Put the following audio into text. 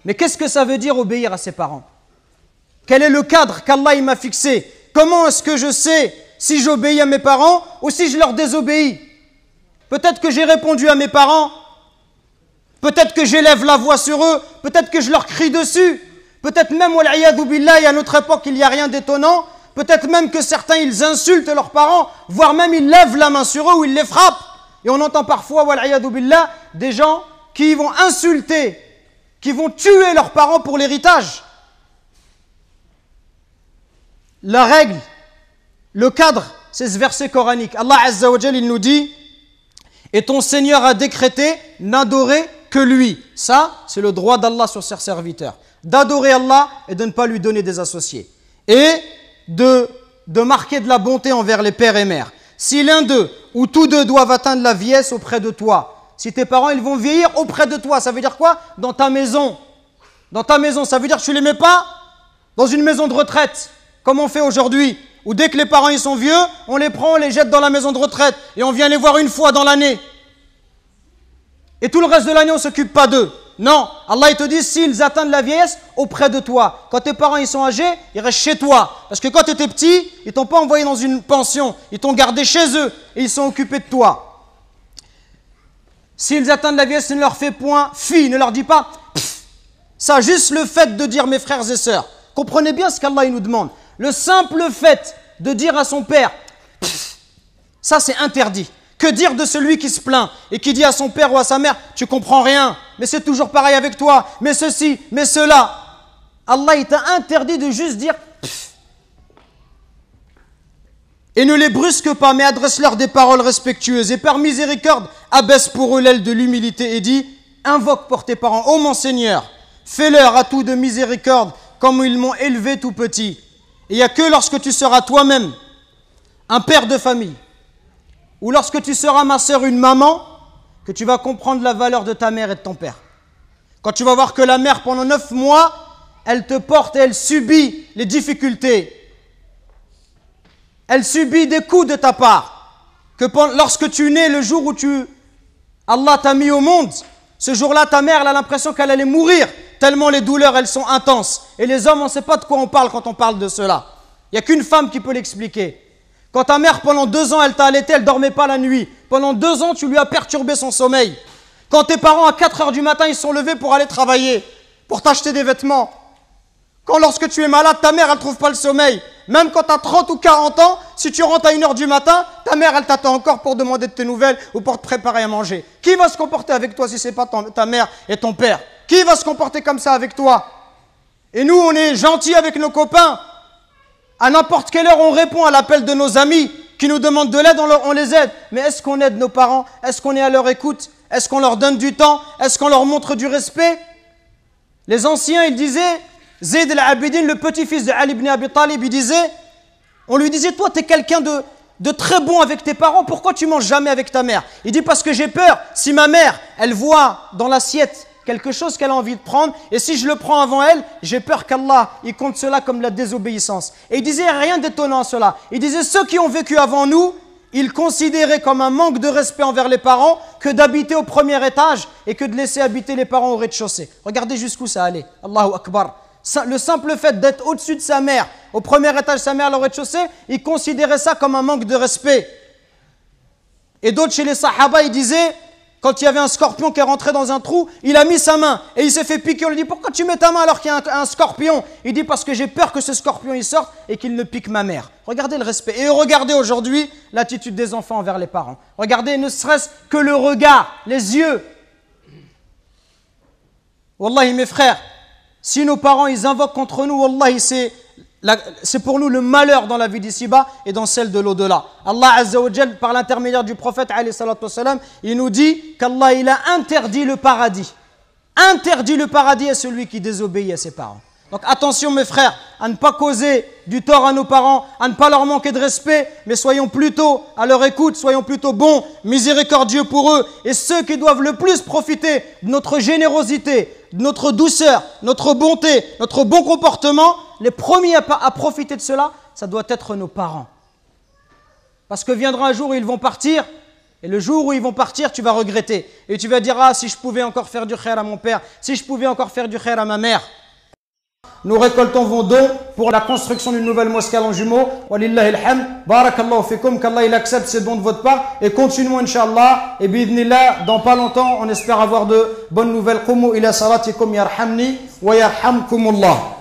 Mais qu'est-ce que ça veut dire obéir à ses parents? Quel est le cadre qu'Allah m'a fixé? Comment est-ce que je sais si j'obéis à mes parents ou si je leur désobéis? Peut-être que j'ai répondu à mes parents, peut-être que j'élève la voix sur eux, peut-être que je leur crie dessus, peut-être même, wal'iyadhu billah, à notre époque, il n'y a rien d'étonnant, peut-être même que certains, ils insultent leurs parents, voire même ils lèvent la main sur eux ou ils les frappent. Et on entend parfois, wal'iyadhu billah, des gens qui vont insulter, qui vont tuer leurs parents pour l'héritage. La règle, le cadre, c'est ce verset coranique. Allah Azza wa Jal, il nous dit « Et ton Seigneur a décrété n'adorer que lui ». Ça, c'est le droit d'Allah sur ses serviteurs. D'adorer Allah et de ne pas lui donner des associés. Et de marquer de la bonté envers les pères et mères. Si l'un d'eux ou tous deux doivent atteindre la vieillesse auprès de toi, si tes parents ils vont vieillir auprès de toi, ça veut dire quoi? Dans ta maison. Dans ta maison, ça veut dire que tu ne les mets pas dans une maison de retraite, comme on fait aujourd'hui, où dès que les parents ils sont vieux, on les prend, on les jette dans la maison de retraite et on vient les voir une fois dans l'année. Et tout le reste de l'année, on ne s'occupe pas d'eux. Non, Allah il te dit, s'ils atteignent la vieillesse auprès de toi. Quand tes parents ils sont âgés, ils restent chez toi. Parce que quand tu étais petit, ils ne t'ont pas envoyé dans une pension. Ils t'ont gardé chez eux et ils sont occupés de toi. S'ils atteignent la vieillesse, ne leur fais point fi, ne leur dis pas pff. Ça, juste le fait de dire mes frères et sœurs. Comprenez bien ce qu'Allah il nous demande. Le simple fait de dire à son père pff, ça c'est interdit. Que dire de celui qui se plaint et qui dit à son père ou à sa mère, tu comprends rien, mais c'est toujours pareil avec toi, mais ceci, mais cela. Allah il t'a interdit de juste dire pff. Et ne les brusque pas, mais adresse-leur des paroles respectueuses. Et par miséricorde, abaisse pour eux l'aile de l'humilité et dit, invoque pour tes parents, ô mon Seigneur, fais-leur à tout de miséricorde comme ils m'ont élevé tout petit. Et il n'y a que lorsque tu seras toi-même un père de famille, ou lorsque tu seras, ma sœur, une maman, que tu vas comprendre la valeur de ta mère et de ton père. Quand tu vas voir que la mère, pendant 9 mois, elle te porte et elle subit les difficultés. Elle subit des coups de ta part. Que lorsque tu nais, le jour où Allah t'a mis au monde, ce jour-là, ta mère elle a l'impression qu'elle allait mourir, tellement les douleurs, elles sont intenses. Et les hommes, on ne sait pas de quoi on parle quand on parle de cela. Il n'y a qu'une femme qui peut l'expliquer. Quand ta mère, pendant 2 ans, elle t'a allaité, elle ne dormait pas la nuit. Pendant 2 ans, tu lui as perturbé son sommeil. Quand tes parents, à 4 heures du matin, ils sont levés pour aller travailler, pour t'acheter des vêtements. Quand lorsque tu es malade, ta mère, elle ne trouve pas le sommeil. Même quand tu as 30 ou 40 ans, si tu rentres à 1 heure du matin, ta mère, elle t'attend encore pour demander de tes nouvelles ou pour te préparer à manger. Qui va se comporter avec toi si ce n'est pas ta mère et ton père? Qui va se comporter comme ça avec toi? Et nous, on est gentils avec nos copains. À n'importe quelle heure, on répond à l'appel de nos amis qui nous demandent de l'aide, on les aide. Mais est-ce qu'on aide nos parents? Est-ce qu'on est à leur écoute? Est-ce qu'on leur donne du temps? Est-ce qu'on leur montre du respect? Les anciens, ils disaient, Zayd al-Abidin, le petit-fils de Ali ibn Abi Talib, on lui disait, toi, tu es quelqu'un de très bon avec tes parents, pourquoi tu manges jamais avec ta mère? Il dit, parce que j'ai peur, si ma mère, elle voit dans l'assiette quelque chose qu'elle a envie de prendre, et si je le prends avant elle, j'ai peur qu'Allah, il compte cela comme la désobéissance. Et il disait rien d'étonnant à cela. Il disait, ceux qui ont vécu avant nous, ils considéraient comme un manque de respect envers les parents que d'habiter au premier étage et que de laisser habiter les parents au rez-de-chaussée. Regardez jusqu'où ça allait. Allahu Akbar. Le simple fait d'être au-dessus de sa mère, au premier étage, sa mère au rez-de-chaussée, ils considéraient ça comme un manque de respect. Et d'autres chez les Sahaba, ils disaient, quand il y avait un scorpion qui est rentré dans un trou, il a mis sa main et il s'est fait piquer. On lui dit, pourquoi tu mets ta main alors qu'il y a un scorpion? Il dit, parce que j'ai peur que ce scorpion il sorte et qu'il ne pique ma mère. Regardez le respect. Et regardez aujourd'hui l'attitude des enfants envers les parents. Regardez ne serait-ce que le regard, les yeux. Wallahi mes frères, si nos parents ils invoquent contre nous, wallahi c'est pour nous le malheur dans la vie d'ici-bas et dans celle de l'au-delà. Allah Azza wa Jal, par l'intermédiaire du prophète alayhi salatu wassalam, il nous dit qu'Allah il a interdit le paradis. Interdit le paradis à celui qui désobéit à ses parents. Donc attention mes frères, à ne pas causer du tort à nos parents, à ne pas leur manquer de respect, mais soyons plutôt à leur écoute, soyons plutôt bons, miséricordieux pour eux. Et ceux qui doivent le plus profiter de notre générosité, de notre douceur, notre bonté, notre bon comportement, les premiers à profiter de cela, ça doit être nos parents. Parce que viendra un jour où ils vont partir Et le jour où ils vont partir, tu vas regretter. Et tu vas dire, ah, si je pouvais encore faire du khair à mon père, si je pouvais encore faire du khair à ma mère. Nous récoltons vos dons pour la construction d'une nouvelle mosquée à Longjumeau. Walillahi alhamd. Barakallahu fikum. Qu'Allah il accepte ces dons de votre part. Et continuons, Inch'Allah. Et bi'idhnillah, dans pas longtemps, on espère avoir de bonnes nouvelles. Qumu ila salatikum yarhamni wa yarhamkumullah.